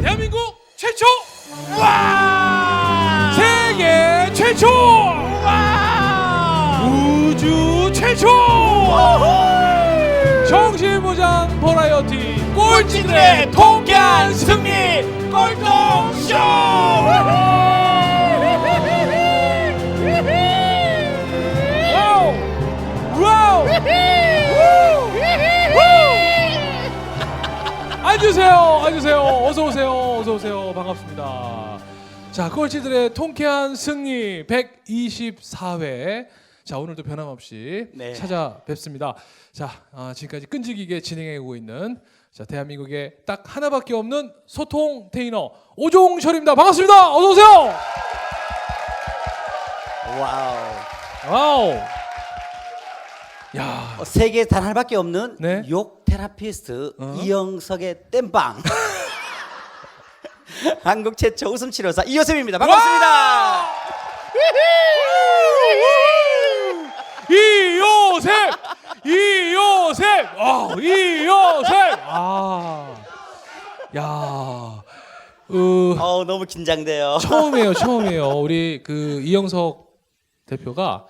대한민국 최초, 와! 세계 최초, 와! 우주 최초, 정신무장 버라이어티 꼴찌들의 통쾌한 승리 꼴통쇼. 와우! 앉으세요, 앉으세요. 어서 오세요, 어서 오세요. 반갑습니다. 자, 꼴찌들의 통쾌한 승리 124회. 자, 오늘도 변함없이 네. 찾아뵙습니다. 자, 지금까지 끈질기게 진행하고 있는 자, 대한민국에 딱 하나밖에 없는 소통 테이너 오종철입니다. 반갑습니다. 어서 오세요. 와우. 와우. 야, 세계에 단 하나밖에 없는 네? 욕 테라피스트 이영석의 땜빵. 한국 최초 웃음 치료사 이효섭입니다. 반갑습니다. 이요셉, 이요셉, 이요셉. 야, 너무 긴장돼요. 처음이에요. 우리 그 이영석 대표가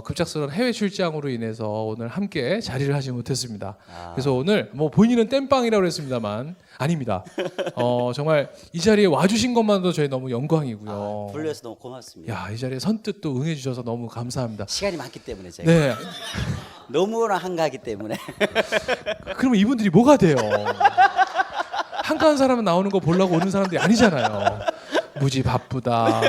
급작스러운 해외 출장으로 인해서 오늘 함께 자리를 하지 못했습니다. 그래서 오늘 뭐 본인은 땜빵이라고 했습니다만 아닙니다. 정말 이 자리에 와주신 것만도 저희 너무 영광이고요. 불러서 너무 고맙습니다. 야, 이 자리에 선뜻 또 응해주셔서 너무 감사합니다. 시간이 많기 때문에 제가 네, 너무나 한가하기 때문에. 그러면 이분들이 뭐가 돼요? 한가한 사람은 나오는 거 보려고 오는 사람들이 아니잖아요. 무지 바쁘다,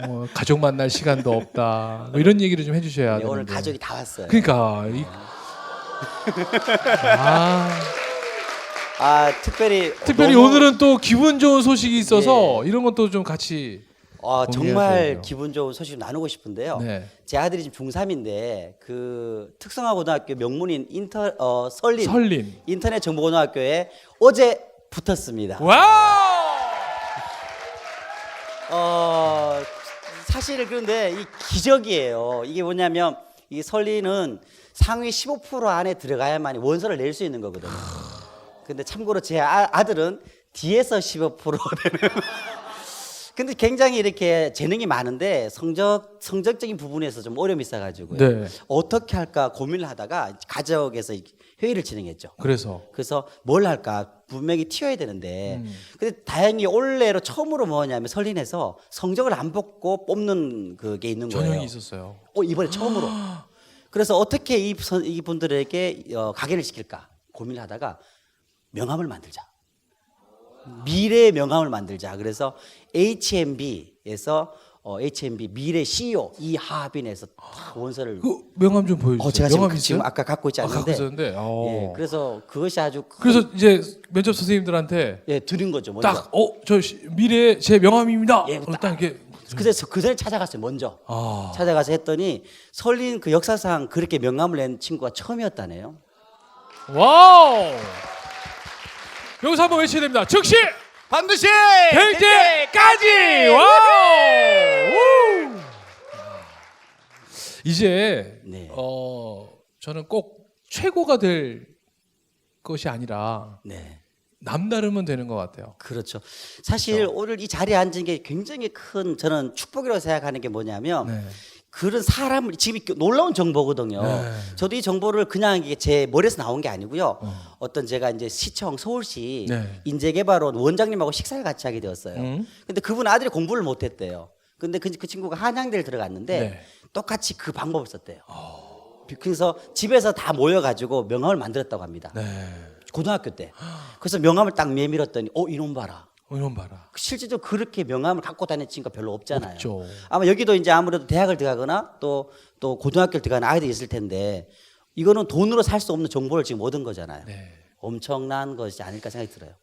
뭐 가족 만날 시간도 없다, 뭐 이런 얘기를 좀 해주셔야 되는데. 오늘 가족이 다 왔어요. 그러니까 특별히 너무, 오늘은 또 기분 좋은 소식이 있어서 이런 것도 좀 같이 정말 돼요. 기분 좋은 소식 나누고 싶은데요. 네. 제 아들이 지금 중3인데 그 특성화고등학교 명문인 설린. 인터넷 정보고등학교에 어제 붙었습니다. 와우. 사실 그런데 이 기적이에요. 이게 뭐냐면 이 설리는 상위 15% 안에 들어가야만 원서를 낼 수 있는 거거든요. 근데 참고로 제 아들은 뒤에서 15% 되는. 근데 굉장히 이렇게 재능이 많은데 성적적인 부분에서 좀 어려움이 있어가지고요. 네. 어떻게 할까 고민을 하다가 가족에서 회의를 진행했죠. 그래서 뭘 할까 분명히 튀어야 되는데 근데 다행히 올해로 처음으로 뭐냐면 설린에서 성적을 안 보고 뽑는 그게 있는 거예요. 전형이 있었어요. 이번에 처음으로. 그래서 어떻게 이분들에게 각인을 시킬까 고민을 하다가 명함을 만들자. 미래의 명함을 만들자. 그래서 HMB에서 HMB 미래 CEO 이하빈에서 원서를 그 명함 좀 보여주세요. 제가 명함 지금 있어요? 아까 갖고 있지 않는데 갖고 있었는데. 예, 그래서 그것이 아주 그래서 이제 면접 선생님들한테 드린 거죠. 먼저. 딱 저 미래 제 명함입니다. 예, 딱 이렇게. 그래서 그 전에 찾아갔어요. 먼저 찾아가서 했더니 설린 그 역사상 그렇게 명함을 낸 친구가 처음이었다네요. 와우. 여기서 한번 외쳐야 됩니다. 즉시 반드시 될 때까지. 와우. 우! 이제 네. 저는 꼭 최고가 될 것이 아니라 네. 남다르면 되는 것 같아요. 그렇죠. 사실 오늘 이 자리에 앉은 게 굉장히 큰 저는 축복이라고 생각하는 게 뭐냐면 네. 그런 사람을 지금 놀라운 정보거든요. 네. 저도 이 정보를 그냥 이게 제 머리에서 나온 게 아니고요. 어떤 제가 이제 시청 서울시 네. 인재개발원 원장님하고 식사를 같이 하게 되었어요. 근데 그분 아들이 공부를 못했대요. 근데 그 친구가 한양대를 들어갔는데 네. 똑같이 그 방법을 썼대요. 그래서 집에서 다 모여가지고 명함을 만들었다고 합니다. 네. 고등학교 때. 그래서 명함을 딱 내밀었더니 이놈 봐라. 이놈 봐라. 실제로 그렇게 명함을 갖고 다니는 친구가 별로 없잖아요. 없죠. 아마 여기도 이제 아무래도 대학을 들어가거나 또 고등학교를 들어가는 아이들이 있을 텐데 이거는 돈으로 살 수 없는 정보를 지금 얻은 거잖아요. 네. 엄청난 것이 아닐까 생각이 들어요.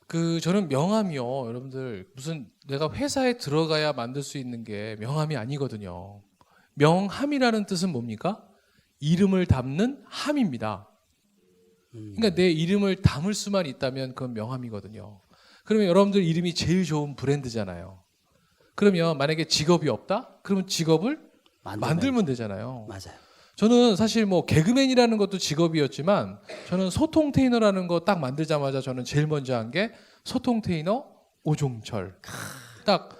저는 명함이요, 여러분들 무슨 내가 회사에 들어가야 만들 수 있는 게 명함이 아니거든요. 명함이라는 뜻은 뭡니까? 이름을 담는 함입니다. 그러니까 내 이름을 담을 수만 있다면 그건 명함이거든요. 그러면 여러분들 이름이 제일 좋은 브랜드잖아요. 그러면 만약에 직업이 없다? 그러면 직업을 만들면 되잖아요. 맞아요. 저는 사실 뭐 개그맨이라는 것도 직업이었지만 저는 소통 테이너라는 거 딱 만들자마자 저는 제일 먼저 한 게 소통 테이너 오종철. 딱.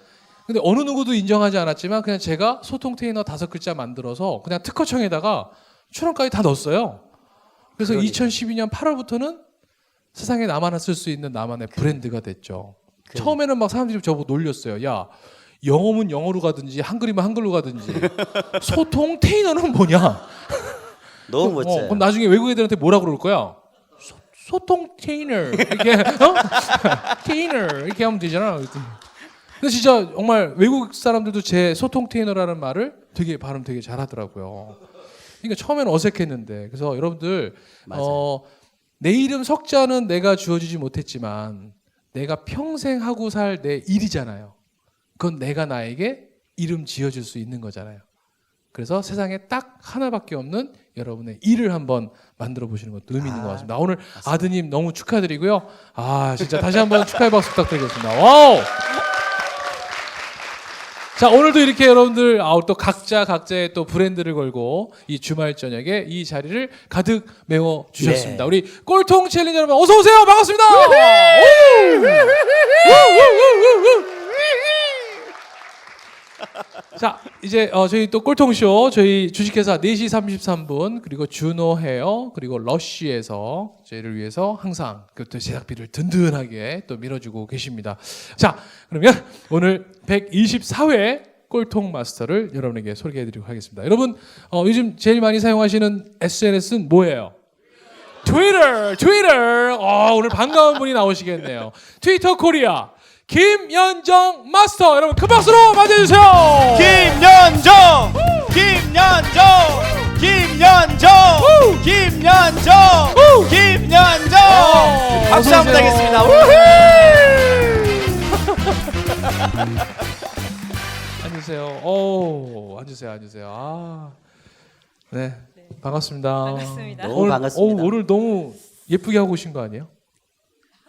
근데 어느 누구도 인정하지 않았지만 그냥 제가 소통 테이너 5글자 만들어서 그냥 특허청에다가 출원까지 다 넣었어요. 그래서 그러니까. 2012년 8월부터는 세상에 나만 쓸 수 있는 나만의 브랜드가 됐죠. 그러니까. 처음에는 막 사람들이 저보고 놀렸어요. 야, 영어면 영어로 가든지 한글이면 한글로 가든지 소통 테이너는 뭐냐? 너무 멋져요. 그럼 나중에 외국 애들한테 뭐라 그럴 거야? 소통 테이너 이렇게 테이너 이렇게 하면 되잖아. 근데 진짜 정말 외국 사람들도 제 소통 테이너라는 말을 되게 발음 되게 잘하더라고요. 그러니까 처음에는 어색했는데 그래서 여러분들 내 이름 석자는 내가 주어주지 못했지만 내가 평생 하고 살 내 일이잖아요. 그건 내가 나에게 이름 지어줄 수 있는 거잖아요. 그래서 세상에 딱 하나밖에 없는 여러분의 일을 한번 만들어 보시는 것도 의미 있는 것 같습니다. 오늘 맞습니다. 아드님 너무 축하드리고요. 진짜 다시 한번 축하의 박수 부탁드리겠습니다. 와우! 자, 오늘도 이렇게 여러분들 또 각자의 또 브랜드를 걸고 이 주말 저녁에 이 자리를 가득 메워 주셨습니다. 네. 우리 꼴통 챌린저 여러분 어서 오세요. 반갑습니다. 자, 이제 저희 또 꼴통쇼 저희 주식회사 4시 33분 그리고 준호 헤어 그리고 러쉬에서 저희를 위해서 항상 또 제작비를 든든하게 또 밀어주고 계십니다. 자, 그러면 오늘 124회 꼴통 마스터를 여러분에게 소개해드리도록 하겠습니다. 여러분 요즘 제일 많이 사용하시는 SNS는 뭐예요? 트위터. 오늘 반가운 분이 나오시겠네요. 트위터 코리아 김연정 마스터 여러분 큰 박수로 맞이해주세요. 김연정 박수 한번 하겠습니다. 앉으세요. 네, 반갑습니다. 반갑습니다. 너무 반갑습니다. 오늘 너무 예쁘게 하고 오신 거 아니에요?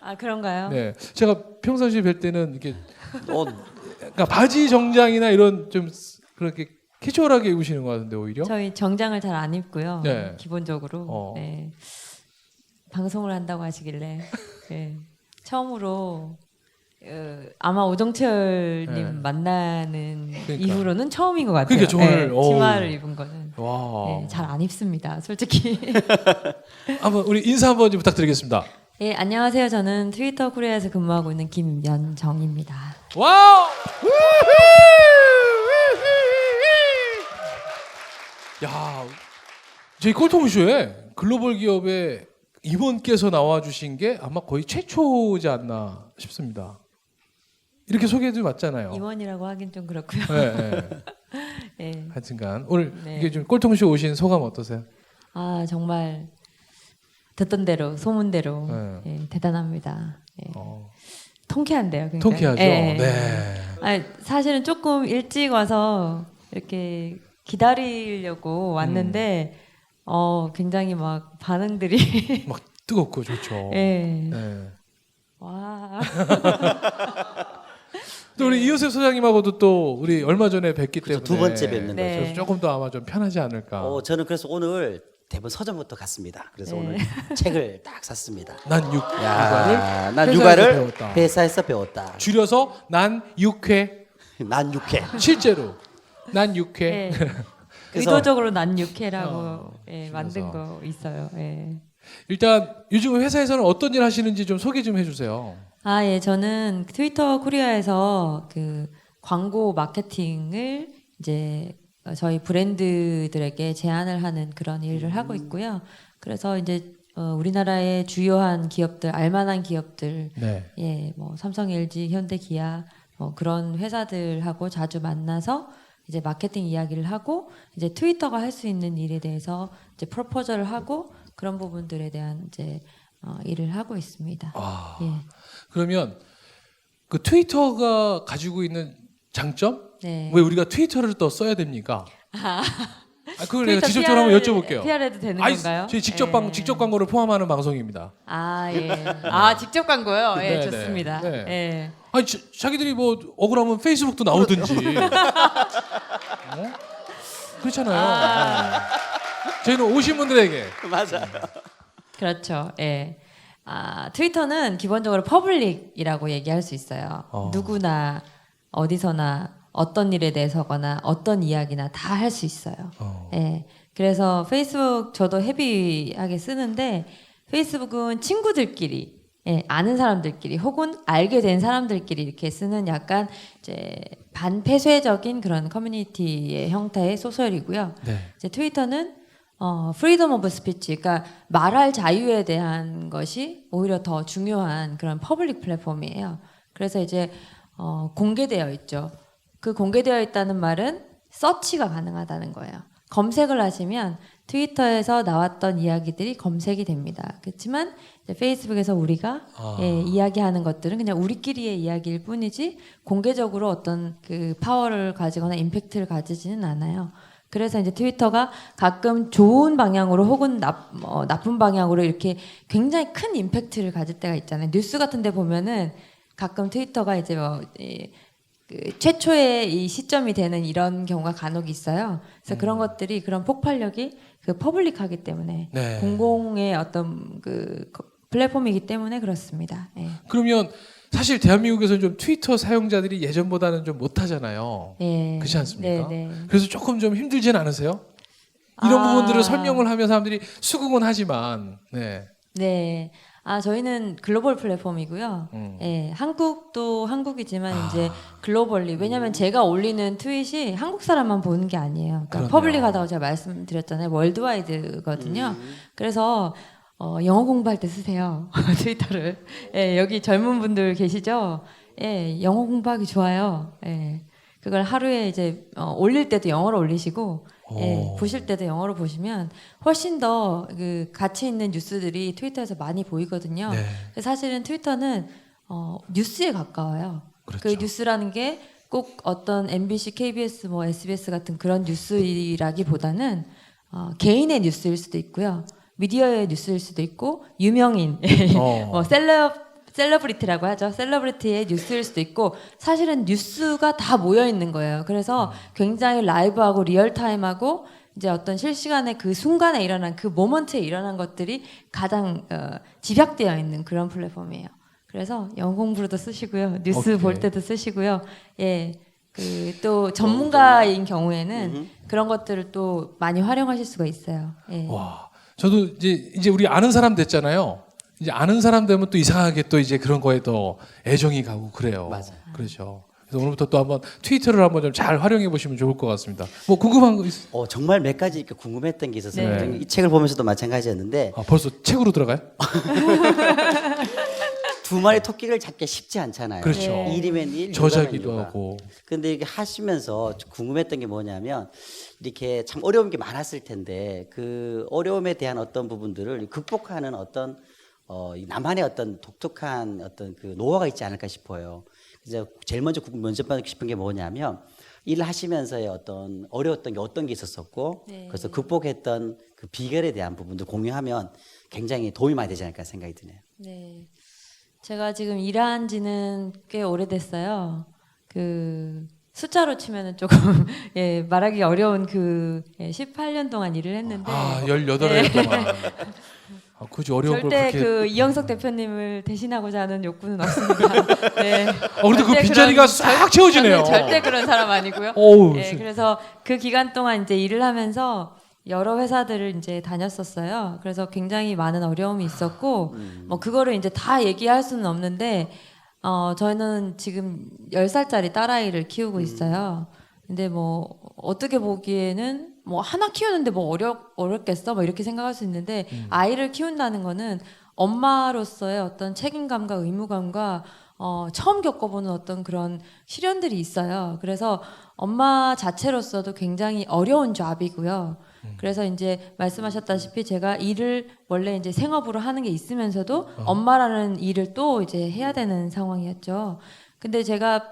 아 그런가요? 네, 제가 평상시에 뵐 때는 이렇게 어, 그러니까 바지 정장이나 이런 좀 그렇게 캐주얼하게 입으시는 것 같은데 오히려. 저희 정장을 잘 안 입고요. 네. 기본적으로 네. 방송을 한다고 하시길래 네. 처음으로 아마 오정철님 네. 만나는 그러니까. 이후로는 처음인 것 같아요. 그러니까 저를, 네, 치마를 입은 거는 와. 네, 잘 안 입습니다. 솔직히. 한번 우리 인사 한번 좀 부탁드리겠습니다. 예, 안녕하세요. 저는 트위터 코리아에서 근무하고 있는 김연정입니다. 와우! 야, 저희 꼴통쇼에 글로벌 기업의 임원께서 나와주신 게 아마 거의 최초지 않나 싶습니다. 이렇게 소개해도 맞잖아요. 임원이라고 하긴 좀 그렇고요. 네. 예. 하여튼간 오늘 네. 이게 좀 꼴통쇼 오신 소감 어떠세요? 아 정말 듣던 대로 소문대로 네. 예, 대단합니다. 예. 어, 통쾌한데요. 굉장히. 통쾌하죠. 예. 네. 아니, 사실은 조금 일찍 와서 이렇게 기다리려고 왔는데 굉장히 막 반응들이 막 뜨겁고 좋죠. 예. 네. 와. 또 우리 이효셉 소장님하고도 또 우리 얼마 전에 뵙기 그렇죠. 때문에 두 번째 뵙는 네. 그래서 조금 더 아마 좀 편하지 않을까. 저는 그래서 오늘 대본 서점부터 갔습니다. 그래서 네. 오늘 책을 딱 샀습니다. 난 육화를 난 회사에서 육아를 배웠다. 회사에서 배웠다. 줄여서 난 육회. 난 육회. 실제로 난 육회. 예. 그래서- 의도적으로 난 육회라고 예, 줄여서. 만든 거 있어요. 예. 일단 요즘 회사에서는 어떤 일 하시는지 좀 소개 좀 해주세요. 아, 예, 저는 트위터 코리아에서 그 광고 마케팅을 이제 저희 브랜드들에게 제안을 하는 그런 일을 하고 있고요. 그래서 이제 우리나라의 주요한 기업들, 알만한 기업들, 네. 예, 뭐 삼성, LG, 현대, 기아 그런 회사들하고 자주 만나서 이제 마케팅 이야기를 하고 이제 트위터가 할 수 있는 일에 대해서 이제 프로포절을 하고 그런 부분들에 대한 이제 일을 하고 있습니다. 아, 예. 그러면 그 트위터가 가지고 있는 장점? 네. 왜 우리가 트위터를 또 써야 됩니까? 그걸 내가 트위터 직접적으로 한번 여쭤볼게요. PR 해도 되는 아니, 건가요? 저희 직접 예. 직접 광고를 포함하는 방송입니다. 아, 예. 아, 직접 광고요? 예, 네, 좋습니다. 네. 예. 아니 자기들이 뭐 억울하면 페이스북도 나오든지. 그렇잖아요. 네. 저희는 오신 분들에게 맞아요. 그렇죠. 예. 트위터는 기본적으로 퍼블릭이라고 얘기할 수 있어요. 누구나 어디서나 어떤 일에 대해서거나 어떤 이야기나 다 할 수 있어요. 예. 그래서 페이스북 저도 헤비하게 쓰는데 페이스북은 친구들끼리 아는 사람들끼리 혹은 알게 된 사람들끼리 이렇게 쓰는 약간 이제 반폐쇄적인 그런 커뮤니티의 형태의 소설이고요. 네. 이제 트위터는 프리덤 오브 스피치, 그러니까 말할 자유에 대한 것이 오히려 더 중요한 그런 퍼블릭 플랫폼이에요. 그래서 이제 공개되어 있죠. 그 공개되어 있다는 말은 서치가 가능하다는 거예요. 검색을 하시면 트위터에서 나왔던 이야기들이 검색이 됩니다. 그렇지만 이제 페이스북에서 우리가 이야기하는 것들은 그냥 우리끼리의 이야기일 뿐이지 공개적으로 어떤 그 파워를 가지거나 임팩트를 가지지는 않아요. 그래서 이제 트위터가 가끔 좋은 방향으로 혹은 나쁜 방향으로 이렇게 굉장히 큰 임팩트를 가질 때가 있잖아요. 뉴스 같은 데 보면은 가끔 트위터가 이제 그 최초의 이 시점이 되는 이런 경우가 간혹 있어요. 그래서 그런 것들이 그런 폭발력이 그 퍼블릭하기 때문에 네. 공공의 어떤 그 플랫폼이기 때문에 그렇습니다. 예. 그러면 사실 대한민국에서는 좀 트위터 사용자들이 예전보다는 좀 못하잖아요. 예. 그렇지 않습니까? 네, 네. 그래서 조금 좀 힘들진 않으세요? 이런 부분들을 아. 설명을 하면 사람들이 수긍은 하지만, 네. 네. 저희는 글로벌 플랫폼이고요. 예, 한국도 한국이지만 이제 글로벌리. 왜냐면 제가 올리는 트윗이 한국 사람만 보는 게 아니에요. 그러니까 그러네요. 퍼블릭하다고 제가 말씀드렸잖아요. 월드와이드거든요. 그래서 영어 공부할 때 쓰세요. 트위터를. 예, 여기 젊은 분들 계시죠? 예, 영어 공부하기 좋아요. 예. 그걸 하루에 이제 올릴 때도 영어로 올리시고 예, 보실 때도 영어로 보시면 훨씬 더 그 가치 있는 뉴스들이 트위터에서 많이 보이거든요. 네. 그래서 사실은 트위터는 뉴스에 가까워요. 그렇죠. 그 뉴스라는 게 꼭 어떤 MBC, KBS, 뭐 SBS 같은 그런 뉴스라기보다는 개인의 뉴스일 수도 있고요. 미디어의 뉴스일 수도 있고 유명인, 뭐 셀러브리티라고 하죠. 셀러브리티의 뉴스일 수도 있고 사실은 뉴스가 다 모여 있는 거예요. 그래서 굉장히 라이브하고 리얼타임하고 이제 어떤 실시간에 그 순간에 일어난 그 모먼트에 일어난 것들이 가장 집약되어 있는 그런 플랫폼이에요. 그래서 영어 공부로도 쓰시고요. 뉴스 오케이. 볼 때도 쓰시고요. 예. 그 또 전문가인 경우에는 그런 것들을 또 많이 활용하실 수가 있어요. 예. 와, 저도 이제 우리 아는 사람 됐잖아요. 이제 아는 사람 되면 또 이상하게 또 이제 그런 거에 더 애정이 가고 그래요. 맞아요. 그렇죠. 그래서 오늘부터 또 한번 트위터를 한번 좀 잘 활용해 보시면 좋을 것 같습니다. 뭐 궁금한 거 있어요? 정말 몇 가지 이렇게 궁금했던 게 있었어요. 네. 이 책을 보면서도 마찬가지였는데 벌써 책으로 들어가요? 두 마리 토끼를 잡기 쉽지 않잖아요. 그렇죠. 네. 일이면 일, 저자기도 육아면 육아. 하고. 근데 이게 하시면서 궁금했던 게 뭐냐면 이렇게 참 어려운 게 많았을 텐데 그 어려움에 대한 어떤 부분들을 극복하는 어떤 나만의 어떤 독특한 어떤 그 노하우가 있지 않을까 싶어요. 그래서 제일 먼저 받고 싶은 게 뭐냐면 일을 하시면서의 어떤 어려웠던 게 어떤 게 있었었고 네. 그래서 극복했던 그 비결에 대한 부분들 공유하면 굉장히 도움이 많이 되지 않을까 생각이 드네요. 네. 제가 지금 일한 지는 꽤 오래됐어요. 그 숫자로 치면은 조금 예, 말하기 어려운 그 18년 동안 일을 했는데 18회 동안. 굳이 어려운 걸 절대 그렇게. 그 이영석 대표님을 대신하고자 하는 욕구는 없습니다. 네. 그래도 그 절대 빈자리가 그런- 싹 채워지네요. 저는 절대 그런 사람 아니고요. 어우, 네, 그래서 그 기간 동안 이제 일을 하면서 여러 회사들을 이제 다녔었어요. 그래서 굉장히 많은 어려움이 있었고, 뭐 그거를 이제 다 얘기할 수는 없는데, 저는 지금 10살짜리 딸아이를 키우고 있어요. 근데 뭐 어떻게 보기에는 뭐 하나 키우는데 뭐 어렵겠어? 뭐 이렇게 생각할 수 있는데 아이를 키운다는 거는 엄마로서의 어떤 책임감과 의무감과 처음 겪어보는 어떤 그런 시련들이 있어요. 그래서 엄마 자체로서도 굉장히 어려운 잡이고요. 그래서 이제 말씀하셨다시피 제가 일을 원래 이제 생업으로 하는 게 있으면서도 엄마라는 일을 또 이제 해야 되는 상황이었죠. 근데 제가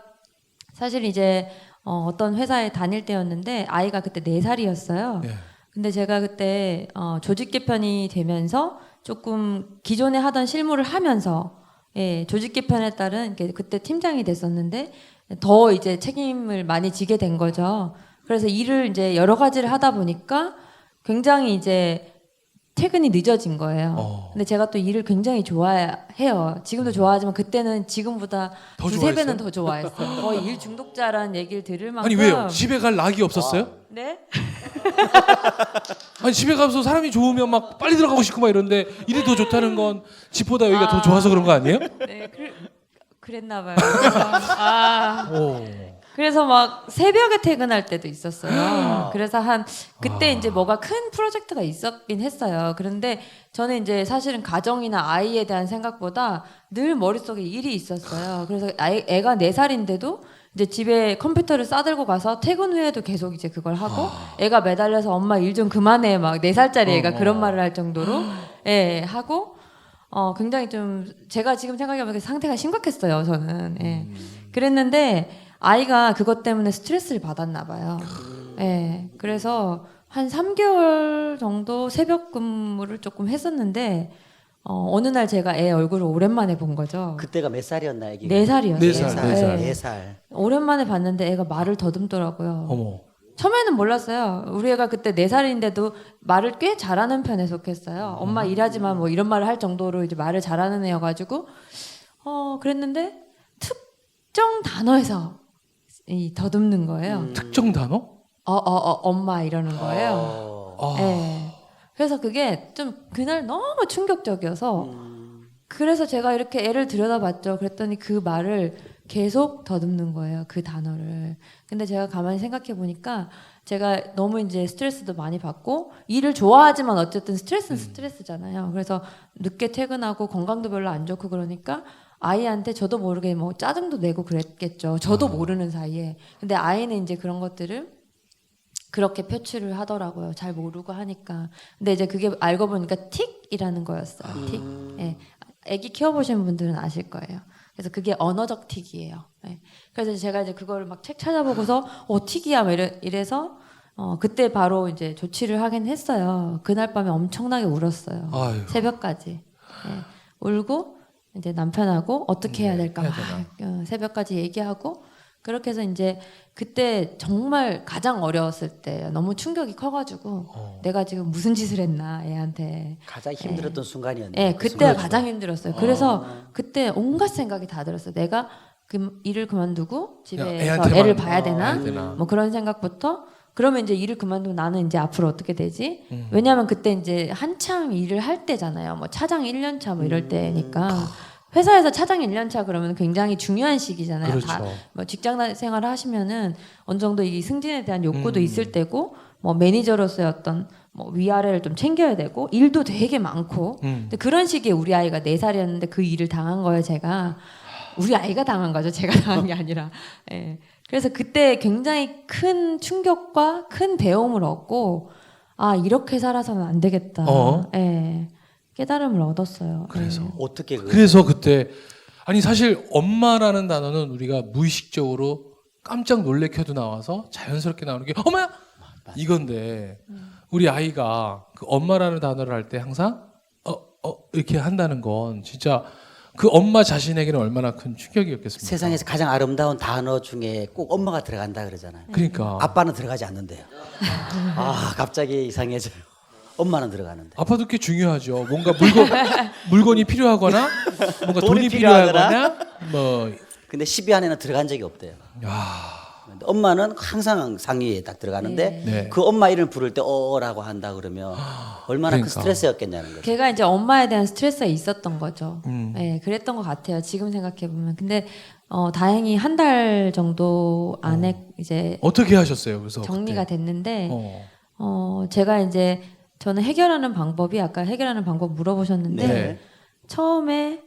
사실 이제 어떤 회사에 다닐 때였는데 아이가 그때 4살이었어요. 네. 근데 제가 그때 조직 개편이 되면서 조금 기존에 하던 실무를 하면서 예, 조직 개편에 따른 그때 팀장이 됐었는데 더 이제 책임을 많이 지게 된 거죠. 그래서 일을 이제 여러 가지를 하다 보니까 굉장히 이제 퇴근이 늦어진 거예요. 어. 근데 제가 또 일을 굉장히 좋아해요. 지금도 좋아하지만 그때는 지금보다 더 두세 좋아했어요? 배는 더 좋아했어요. 거의 일 중독자라는 얘기를 들을 만큼. 아니 왜요? 집에 갈 낙이 없었어요? 네? 아니 집에 가서 사람이 좋으면 막 빨리 들어가고 싶고 막 이런데 일이 더 좋다는 건 집보다 여기가 더 좋아서 그런 거 아니에요? 네, 그랬나 봐요. 오. 그래서 막 새벽에 퇴근할 때도 있었어요. 그래서 그때 이제 뭐가 큰 프로젝트가 있었긴 했어요. 그런데 저는 이제 사실은 가정이나 아이에 대한 생각보다 늘 머릿속에 일이 있었어요. 그래서 애가 4살인데도 이제 집에 컴퓨터를 싸들고 가서 퇴근 후에도 계속 이제 그걸 하고 애가 매달려서 엄마 일 좀 그만해 막 4살짜리 애가 그런 말을 할 정도로 예, 하고 굉장히 좀 제가 지금 생각해보면 상태가 심각했어요. 저는 예. 그랬는데 아이가 그것 때문에 스트레스를 받았나 봐요. 예. 그래서 한 3개월 정도 새벽 근무를 조금 했었는데 어느 날 제가 애 얼굴을 오랜만에 본 거죠. 그때가 몇 살이었나 애기가? 4살이었어요. 네 살, 네 살. 4살. 오랜만에 봤는데 애가 말을 더듬더라고요. 어머. 처음에는 몰랐어요. 우리 애가 그때 4살인데도 말을 꽤 잘하는 편에 속했어요. 엄마 일하지만 뭐 이런 말을 할 정도로 이제 말을 잘하는 애여가지고 그랬는데 특정 단어에서 더듬는 거예요. 특정 단어? 엄마 이러는 거예요. 아. 네. 그래서 그게 좀 그날 너무 충격적이어서 그래서 제가 이렇게 애를 들여다봤죠. 그랬더니 그 말을 계속 더듬는 거예요. 그 단어를. 근데 제가 가만히 생각해 보니까 제가 너무 이제 스트레스도 많이 받고 일을 좋아하지만 어쨌든 스트레스는 스트레스잖아요. 그래서 늦게 퇴근하고 건강도 별로 안 좋고 그러니까 아이한테 저도 모르게 뭐 짜증도 내고 그랬겠죠. 저도 모르는 사이에. 근데 아이는 이제 그런 것들을 그렇게 표출을 하더라고요. 잘 모르고 하니까. 근데 이제 그게 알고 보니까 틱이라는 거였어요. 틱. 예. 아기 키워보신 분들은 아실 거예요. 그래서 그게 언어적 틱이에요. 예. 그래서 제가 이제 그거를 막 책 찾아보고서 틱이야 막 이래서 그때 바로 이제 조치를 하긴 했어요. 그날 밤에 엄청나게 울었어요. 아유. 새벽까지. 예. 울고 이제 남편하고 어떻게 해야 될까 막 새벽까지 얘기하고 그렇게 해서 이제 그때 정말 가장 어려웠을 때 너무 충격이 커가지고 내가 지금 무슨 짓을 했나 애한테 가장 힘들었던 순간이었네요. 예, 그 그때가 순간이. 가장 힘들었어요. 그래서 그때 온갖 생각이 다 들었어요. 내가 그 일을 그만두고 집에서 애한테만 애를 봐야 되나? 봐야 되나? 뭐 그런 생각부터 그러면 이제 일을 그만두고 나는 이제 앞으로 어떻게 되지? 왜냐하면 그때 이제 한참 일을 할 때잖아요. 뭐 차장 1년 차 뭐 이럴 때니까 회사에서 차장 1년 차 그러면 굉장히 중요한 시기잖아요. 그렇죠. 다 뭐 직장 생활을 하시면은 어느 정도 이 승진에 대한 욕구도 있을 때고 뭐 매니저로서의 어떤 뭐 위아래를 좀 챙겨야 되고 일도 되게 많고 근데 그런 시기에 우리 아이가 4살이었는데 그 일을 당한 거예요. 제가 우리 아이가 당한 거죠. 제가 당한 게 아니라. 예. 그래서 그때 굉장히 큰 충격과 큰 배움을 얻고 이렇게 살아서는 안 되겠다. 예. 깨달음을 얻었어요. 그래서 예. 어떻게 그래서 그때 아니 사실 엄마라는 단어는 우리가 무의식적으로 깜짝 놀래켜도 나와서 자연스럽게 나오는 게 엄마야 이건데 우리 아이가 그 엄마라는 단어를 할 때 항상 이렇게 한다는 건 진짜 그 엄마 자신에게는 얼마나 큰 충격이었겠습니까? 세상에서 가장 아름다운 단어 중에 꼭 엄마가 들어간다 그러잖아요. 그러니까 아빠는 들어가지 않는데요. 갑자기 이상해져요. 엄마는 들어가는데. 아빠도 꽤 중요하죠. 뭔가 물건이 필요하거나 뭔가 돈이 돈이 필요하거나. 필요하거나 뭐 근데 10위 안에는 들어간 적이 없대요. 근데 엄마는 항상 상위에 딱 들어가는데 네. 그 엄마 이름을 부를 때 어라고 한다 그러면 얼마나 큰 그러니까. 스트레스였겠냐는 거죠. 걔가 이제 엄마에 대한 스트레스가 있었던 거죠. 예, 그랬던 것 같아요. 지금 생각해 보면. 근데 다행히 한 달 정도 안에 이제 어떻게 하셨어요? 그래서 정리가 그때? 됐는데 어. 제가 이제 저는 해결하는 방법이 아까 해결하는 방법 물어보셨는데 네. 처음에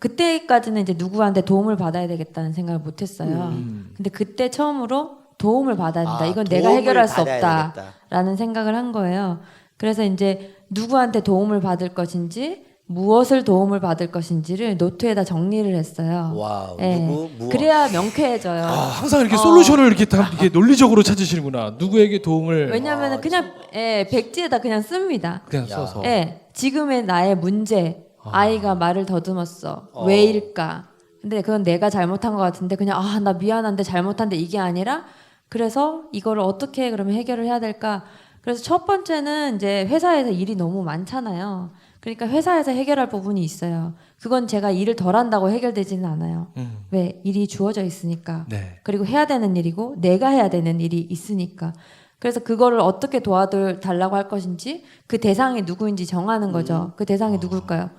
그때까지는 이제 누구한테 도움을 받아야 되겠다는 생각을 못했어요. 근데 그때 처음으로 도움을 받아야 된다. 이건 내가 도움을 해결할 수 받아야 없다라는 생각을 한 거예요. 그래서 이제 누구한테 도움을 받을 것인지 무엇을 도움을 받을 것인지를 노트에다 정리를 했어요. 와우. 예. 누구, 무엇. 그래야 명쾌해져요. 항상 이렇게 솔루션을 이렇게 다 이렇게 논리적으로 찾으시는구나. 누구에게 도움을 왜냐하면 그냥 백지에다 그냥 씁니다. 그냥 써서. 예, 지금의 나의 문제, 아이가 말을 더듬었어. 왜일까? 근데 그건 내가 잘못한 것 같은데 그냥 나 미안한데 잘못한데 이게 아니라 그래서 이거를 어떻게 그러면 해결을 해야 될까? 그래서 첫 번째는 이제 회사에서 일이 너무 많잖아요. 그러니까 회사에서 해결할 부분이 있어요. 그건 제가 일을 덜 한다고 해결되지는 않아요. 왜? 일이 주어져 있으니까. 네. 그리고 해야 되는 일이고 내가 해야 되는 일이 있으니까. 그래서 그거를 어떻게 도와달라고 할 것인지 그 대상이 누구인지 정하는 거죠. 그 대상이 누굴까요?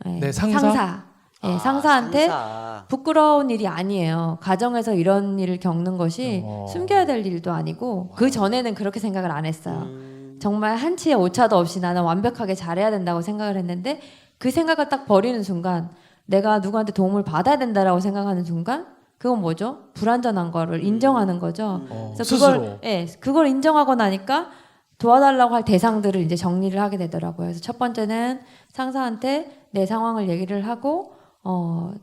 네, 상사? 예, 상사한테 상사. 부끄러운 일이 아니에요. 가정에서 이런 일을 겪는 것이 숨겨야 될 일도 아니고 그 전에는 그렇게 생각을 안 했어요. 정말 한치의 오차도 없이 나는 완벽하게 잘해야 된다고 생각을 했는데 그 생각을 딱 버리는 순간 내가 누구한테 도움을 받아야 된다라고 생각하는 순간 그건 뭐죠? 불완전한 거를 인정하는 거죠. 그래서 스스로. 그걸 인정하고 나니까 도와달라고 할 대상들을 이제 정리를 하게 되더라고요. 그래서 첫 번째는 상사한테 내 상황을 얘기를 하고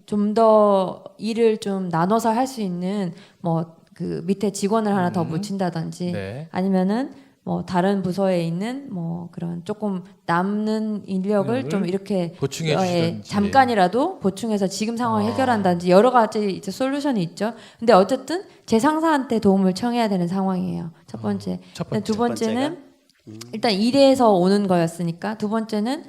좀 더 일을 좀 나눠서 할 수 있는 뭐 그 밑에 직원을 하나 더 붙인다든지 네. 아니면은 뭐 다른 부서에 있는 뭐 그런 조금 남는 인력을 좀 이렇게 보충해 주시든지. 잠깐이라도 보충해서 지금 상황을 해결한다든지 여러 가지 이제 솔루션이 있죠. 근데 어쨌든 제 상사한테 도움을 청해야 되는 상황이에요. 첫 번째. 첫 번째. 두 번째는 일단 일에서 오는 거였으니까 두 번째는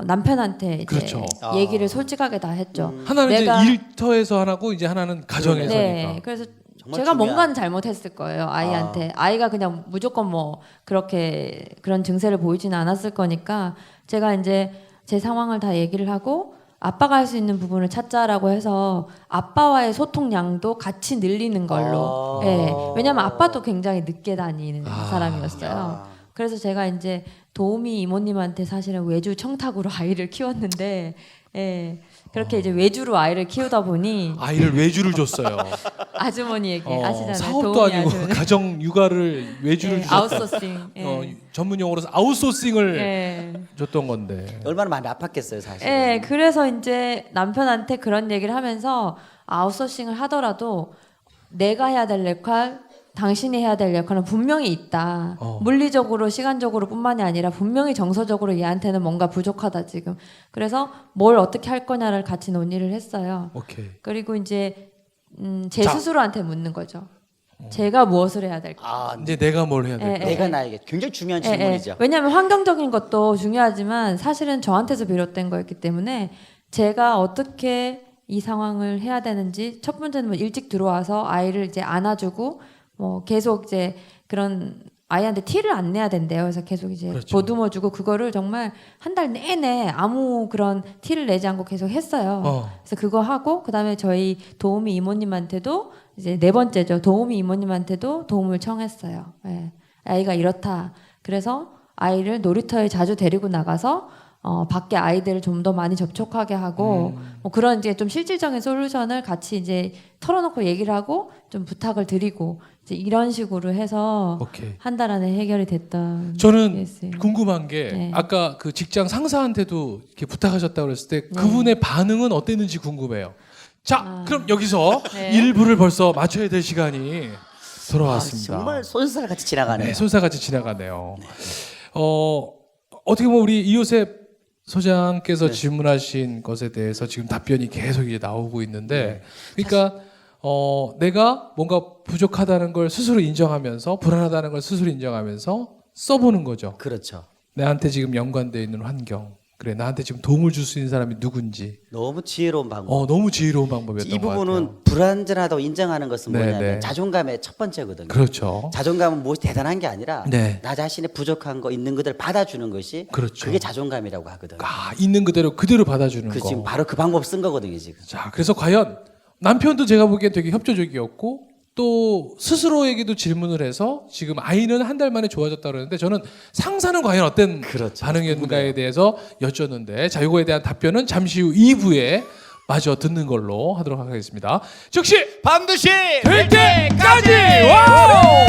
남편한테 이제 그렇죠. 얘기를 솔직하게 다 했죠. 하나는 내가- 이제 일터에서 하나고 이제 하나는 가정에서니까. 네, 그래서 정말 제가 중요한- 뭔가는 잘못했을 거예요 아이한테. 아이가 그냥 무조건 뭐 그렇게 그런 증세를 보이지는 않았을 거니까 제가 이제 제 상황을 다 얘기를 하고 아빠가 할 수 있는 부분을 찾자라고 해서 아빠와의 소통량도 같이 늘리는 걸로. 예. 왜냐면 아빠도 굉장히 늦게 다니는 사람이었어요. 그래서 제가 이제 도우미 이모님한테 사실은 외주 청탁으로 아이를 키웠는데, 예. 그렇게 이제 외주로 아이를 키우다 보니 아이를 외주를 줬어요. 아주머니에게 아시잖아요. 사업도 도우미 아니고 아주머니. 가정 육아를 외주를 예, 주셨다. 아웃소싱. 예. 전문 용어로서 아웃소싱을 예. 줬던 건데. 얼마나 많이 아팠겠어요, 사실. 예, 그래서 이제 남편한테 그런 얘기를 하면서 아웃소싱을 하더라도 내가 해야 될 역할, 당신이 해야 될 역할은 분명히 있다. 물리적으로, 시간적으로 뿐만이 아니라 분명히 정서적으로 얘한테는 뭔가 부족하다 지금. 그래서 뭘 어떻게 할 거냐를 같이 논의를 했어요. 오케이. 그리고 이제 제 자. 스스로한테 묻는 거죠. 제가 무엇을 해야 될까? 아, 이제 내가 뭘 해야 될까? 예, 내가 나에게 굉장히 중요한 질문이죠. 왜냐하면 환경적인 것도 중요하지만 사실은 저한테서 비롯된 거였기 때문에 제가 어떻게 이 상황을 해야 되는지 첫 번째는 뭐 일찍 들어와서 아이를 이제 안아주고 뭐 계속 이제 그런 아이한테 티를 안 내야 된대요. 그래서 계속 이제 그렇죠. 보듬어주고 그거를 정말 한 달 내내 아무 그런 티를 내지 않고 계속 했어요. 그래서 그거 하고 그다음에 저희 도우미 이모님한테도 이제 네 번째죠. 도우미 이모님한테도 도움을 청했어요. 예. 아이가 이렇다. 그래서 아이를 놀이터에 자주 데리고 나가서 밖에 아이들을 좀 더 많이 접촉하게 하고 뭐 그런 이제 좀 실질적인 솔루션을 같이 이제 털어놓고 얘기를 하고 좀 부탁을 드리고 이제 이런 식으로 해서 오케이. 한 달 안에 해결이 됐던 저는 케이스예요. 궁금한 게 네. 아까 그 직장 상사한테도 이렇게 부탁하셨다고 그랬을 때 그분의 반응은 어땠는지 궁금해요. 자, 그럼 여기서 네. 1부를 벌써 맞춰야 될 시간이 돌아왔습니다. 정말 손살 같이 지나가네요. 네, 손사같이 지나가네요. 어떻게 보면 우리 이요셉 소장께서 질문하신 것에 대해서 지금 답변이 계속 이제 나오고 있는데, 그러니까 내가 뭔가 부족하다는 걸 스스로 인정하면서 불안하다는 걸 스스로 인정하면서 써보는 거죠. 그렇죠. 나한테 지금 연관되어 있는 환경, 그래 나한테 지금 도움을 줄 수 있는 사람이 누군지. 너무 지혜로운 방법. 너무 지혜로운 방법이었던 이 것 같아요. 부분은 불완전하다고 인정하는 것은 네, 뭐냐면 네. 자존감의 첫 번째거든요. 그렇죠. 자존감은 무엇이 대단한 게 아니라 네. 나 자신의 부족한 거 있는 것들 받아주는 것이 그렇죠. 그게 자존감이라고 하거든요. 있는 그대로 받아주는 그 거. 지금 바로 그 방법 쓴 거거든요, 지금. 자, 그래서 과연 남편도 제가 보기엔 되게 협조적이었고 또 스스로에게도 질문을 해서 지금 아이는 한 달 만에 좋아졌다 그러는데 저는 상사는 과연 어떤 그렇죠. 반응이었는가에 대해서 여쭈었는데 자, 이거에 대한 답변은 잠시 후 2부에 마저 듣는 걸로 하도록 하겠습니다. 즉시 반드시 될 때까지! 와우!